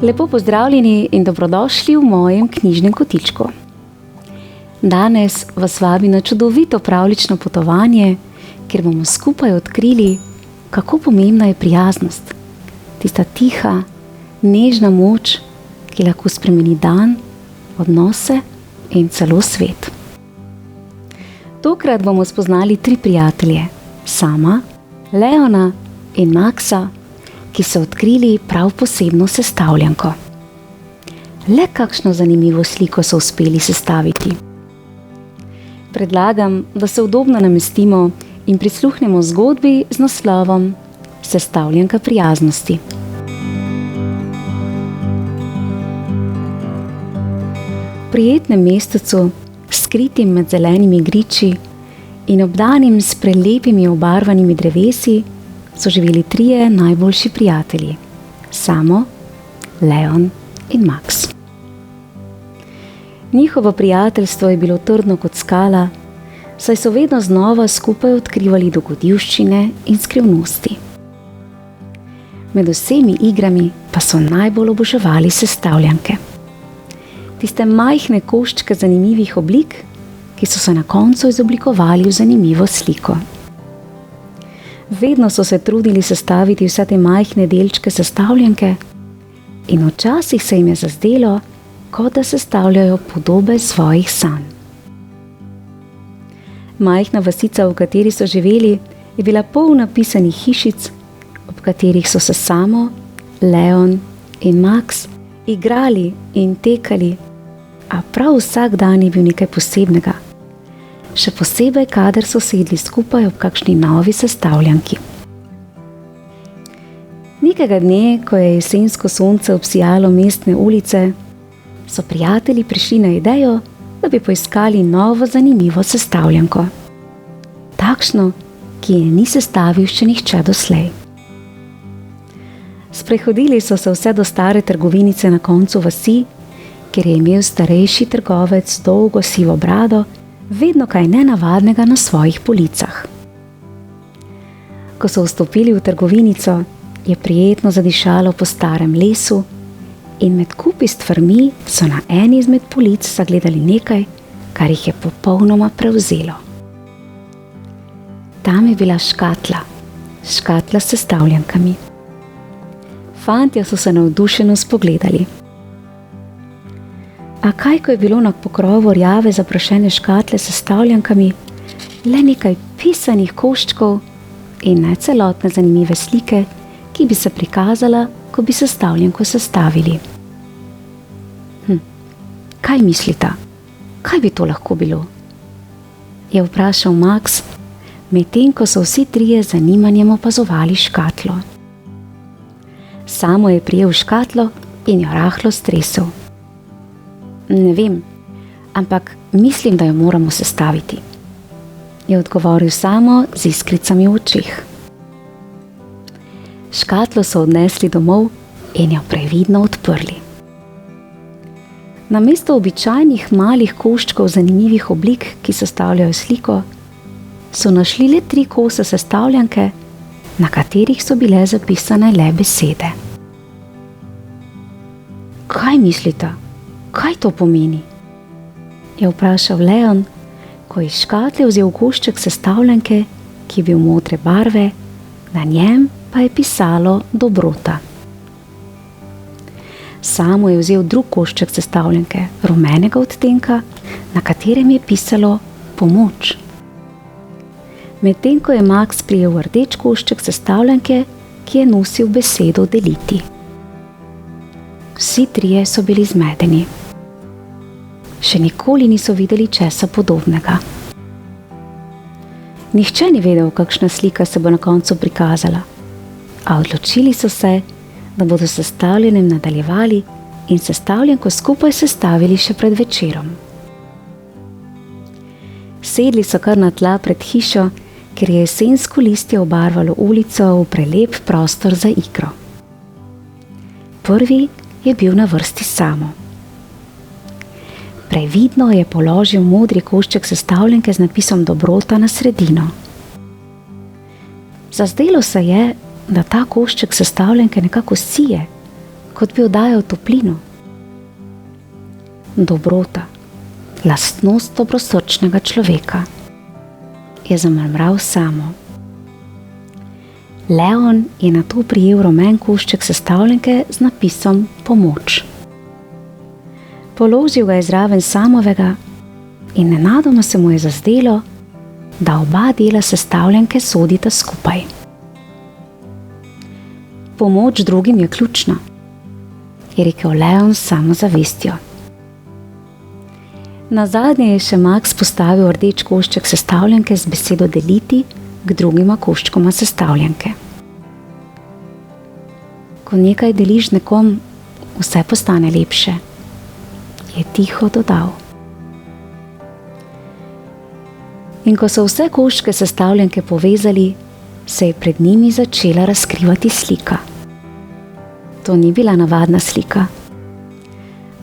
Lepo pozdravljeni in dobrodošli v mojem knjižnem kotičku. Danes vas vabim na čudovito pravljično potovanje, kjer bomo skupaj odkrili, kako pomembna je prijaznost. Tista tiha, nežna moč, ki lahko spremeni dan, odnose in celo svet. Tokrat bomo spoznali 3 prijatelje, Sama, Leona in Maxa, ki so odkrili prav posebno sestavljanko. Le kakšno zanimivo sliko so uspeli sestaviti. Predlagam, da se udobno namestimo in prisluhnemo zgodbi z naslovom Sestavljanka prijaznosti. V prijetnem mestecu, skritim med zelenimi griči in obdanim s prelepimi obarvanimi drevesi, so živeli 3 najboljši prijatelji, Samo, Leon in Max. Njihovo prijateljstvo je bilo trdno kot skala, saj so vedno znova skupaj odkrivali dogodivščine in skrivnosti. Med vsemi igrami pa so najbolj oboževali sestavljanke. Tiste majhne koščke zanimivih oblik, ki so se na koncu izoblikovali v zanimivo sliko. Vedno so se trudili sestaviti vse te majhne delčke sestavljanke in včasih se jim je zazdelo, kot da sestavljajo podobe svojih sanj. Majhna vasica, v kateri so živeli, je bila polna pisanih hišic, ob katerih so se Samo, Leon in Max igrali in tekali, a prav vsak dan je bil nekaj posebnega. Še posebej, kadar so sedli skupaj ob kakšni novi sestavljanki. Nekega dne, ko je jesensko sonce obsijalo mestne ulice, so prijatelji prišli na idejo, da bi poiskali novo zanimivo sestavljanko. Takšno, ki je ni sestavil še nihče doslej. Sprehodili so se vse do stare trgovinice na koncu vasi, kjer je imel starejši trgovec dolgo sivo brado, vedno kaj nenavadnega na svojih policah. Ko so vstopili v trgovinico, je prijetno zadišalo po starem lesu in med kupi stvarmi so na eni izmed polic zagledali nekaj, kar jih je popolnoma prevzelo. Tam je bila škatla s sestavljankami. Fantje so se navdušeno spogledali. A kaj, ko je bilo na pokrovu rjave zaprašene škatle s sestavljankami le nekaj pisanih koščkov in ne celotne zanimive slike, ki bi se prikazala, ko bi sestavljanko sestavili. Kaj mislita? Kaj bi to lahko bilo? Je vprašal Max, medtem ko so vsi 3 z zanimanjem opazovali škatlo. Samo je prijel škatlo in jo rahlo stresel. Ne vem, ampak mislim, da jo moramo sestaviti, je odgovoril Samo z iskricami v očeh. Škatlo so odnesli domov in jo previdno odprli. Namesto običajnih malih koščkov zanimivih oblik, ki sestavljajo sliko, so našli le 3 kose sestavljanke, na katerih so bile zapisane le besede. Kaj mislite? Kaj to pomeni? Je vprašal Leon, ko je iz škatle vzel košček sestavljanke, ki je bil modre barve, na njem pa je pisalo dobrota. Samo je vzel drug košček sestavljanke, rumenega odtenka, na katerem je pisalo pomoč. Medtem ko je Max prijel rdeč košček sestavljanke, ki je nosil besedo deliti. Vsi 3 so bili zmedeni. Še nikoli niso videli česa podobnega. Nihče ni vedel, kakšna slika se bo na koncu prikazala, a odločili so se, da bodo s sestavljanjem nadaljevali in sestavljanko skupaj sestavili še pred večerom. Sedli so kar na tla pred hišo ker je jesensko listje obarvalo ulico v prelep prostor za igro. Prvi je bil na vrsti Samo. Previdno je položil modri košček sestavljanke z napisom Dobrota na sredino. Zazdelo se je, da ta košček sestavljanke nekako sije, kot bi oddajal toplino. Dobrota, lastnost dobrosrčnega človeka, je zamrmral Samo. Leon je nato prijel rumen košček sestavljanke z napisom Pomoč. Položil ga je zraven Samovega in nenadoma se mu je zazdelo, da oba dela sestavljanke sodita skupaj. Pomoč drugim je ključna, je rekel Leon s samozavestjo. Nazadnje je še Max postavil rdeč košček sestavljanke z besedo deliti k drugima koščkoma sestavljanke. Ko nekaj deliš nekom, vse postane lepše, je tiho dodal. In ko so vse koščke sestavljanke povezali, se je pred njimi začela razkrivati slika. To ni bila navadna slika,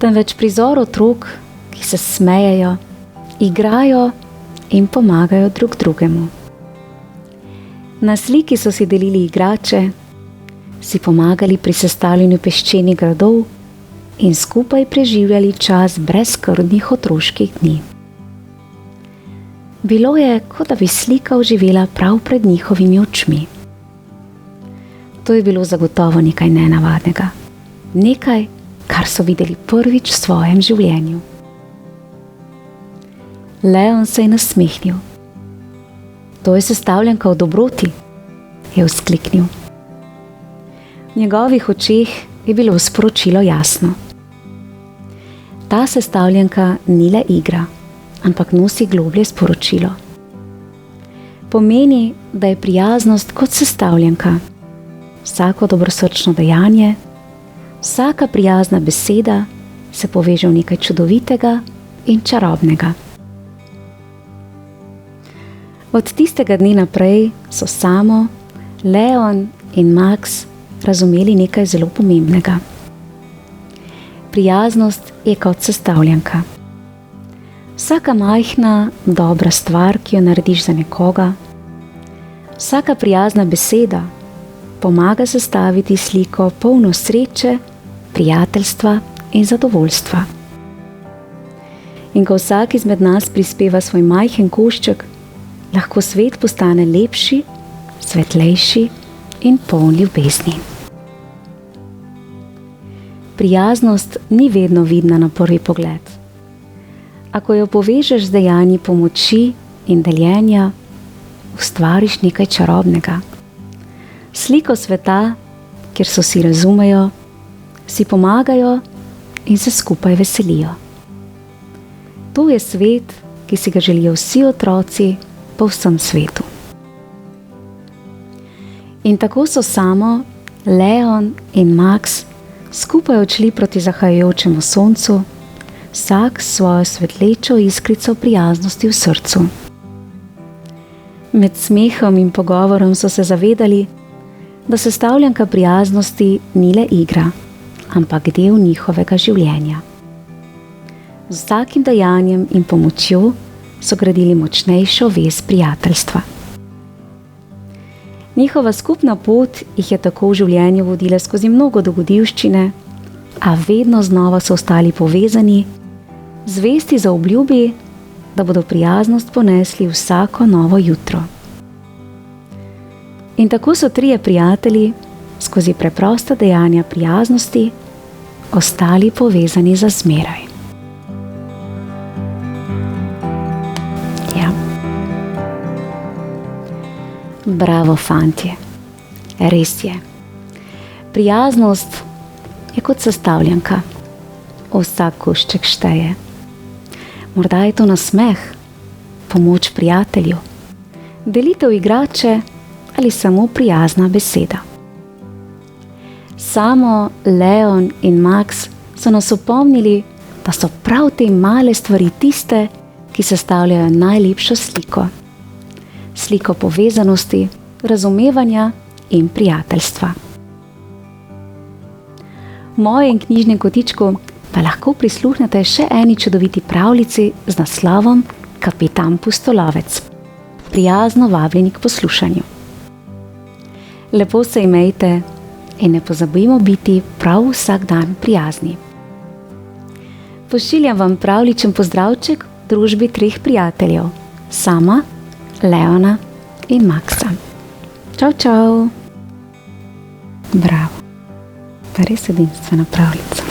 temveč prizor otrok, ki se smejejo, igrajo in pomagajo drug drugemu. Na sliki so si delili igrače, si pomagali pri sestavljanju peščenih gradov in skupaj preživljali čas brezskrbnih otroških dni. Bilo je, kot da bi slika oživela prav pred njihovimi očmi. To je bilo zagotovo nekaj nenavadnega, nekaj, kar so videli prvič v svojem življenju. Leon se je nasmehnil. To je sestavljanka o dobroti, je vzkliknil. V njegovih očeh je bilo sporočilo jasno. Ta sestavljanka ni le igra, ampak nosi globlje sporočilo. Pomeni, da je prijaznost kot sestavljanka. Vsako dobrosrčno dejanje, vsaka prijazna beseda se poveže v nekaj čudovitega in čarobnega. Od tistega dne naprej so Samo, Leon in Max razumeli nekaj zelo pomembnega. Prijaznost je kot sestavljanka. Vsaka majhna, dobra stvar, ki jo narediš za nekoga, vsaka prijazna beseda pomaga sestaviti sliko polno sreče, prijateljstva in zadovoljstva. In ko vsak izmed nas prispeva svoj majhen košček, lahko svet postane lepši, svetlejši in poln ljubezni. Prijaznost ni vedno vidna na prvi pogled. A ko jo povežeš z dejanji pomoči in deljenja, ustvariš nekaj čarobnega. Sliko sveta, kjer so si razumejo, si pomagajo in se skupaj veselijo. To je svet, ki si ga želijo vsi otroci po vsem svetu. In tako so Samo, Leon in Max skupaj odšli proti zahajajočemu soncu, vsak s svojo svetlečo iskrico prijaznosti v srcu. Med smehom in pogovorom so se zavedali, da sestavljanka prijaznosti ni le igra, ampak del njihovega življenja. Z vsakim dejanjem in pomočjo so gradili močnejšo vez prijateljstva. Njihova skupna pot jih je tako v življenju vodila skozi mnogo dogodivščine, a vedno znova so ostali povezani, zvesti za obljubi, da bodo prijaznost ponesli vsako novo jutro. In tako so trije prijatelji skozi preprosta dejanja prijaznosti ostali povezani za zmeraj. Ja. Bravo, fantje. Res je. Prijaznost je kot sestavljanka. Vsak košček šteje. Morda je to nasmeh, pomoč prijatelju, delitev igrače ali samo prijazna beseda. Samo Leon in Max so nas opomnili, da so prav te male stvari tiste, ki sestavljajo najlepšo sliko. sliko povezanosti, razumevanja in prijateljstva. V mojem knjižnem kotičku pa lahko prisluhnete še eni čudoviti pravljici z naslovom Kapitan Pustolovec. Prijazno vabljeni k poslušanju. Lepo se imejte in ne pozabimo biti prav vsak dan prijazni. Pošiljam vam pravličen pozdravček v družbi 3 prijateljev, Sama, Leona in Maksa. Čau, čau! Bravo, pa res edinstvena pravljica.